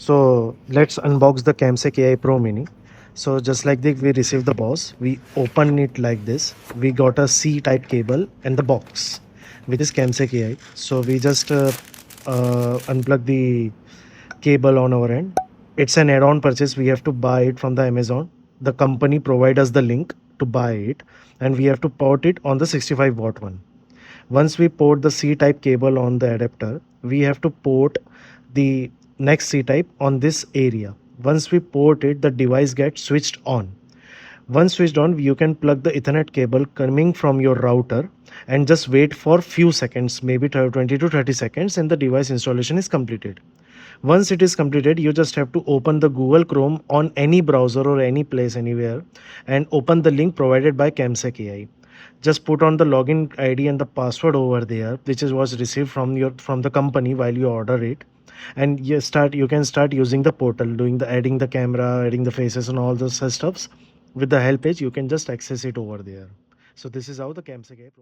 So let's unbox the CamSec AI Pro Mini. So just like this, we received the box. We open it like this. We got a C-type cable and the box, which is CamSec AI. So we just unplug the cable on our end. It's an add-on purchase. We have to buy it from the Amazon. The company provide us the link to buy it, and we have to port it on the 65 watt one. Once we port the C-type cable on the adapter, we have to port the next C-type on this area. Once we port it, the device gets switched on. Once switched on, you can plug the Ethernet cable coming from your router and just wait for few seconds, maybe 20 to 30 seconds, and the device installation is completed. Once it is completed, you just have to open the Google Chrome on any browser or any place anywhere and open the link provided by CamSec AI. Just put on the login ID and the password over there, which is was received from the company while you order it, and you can start using the portal, doing the adding the camera, adding the faces and all those stuffs. With the help page, you can just access it over there. So this is how the CamSec AI Pro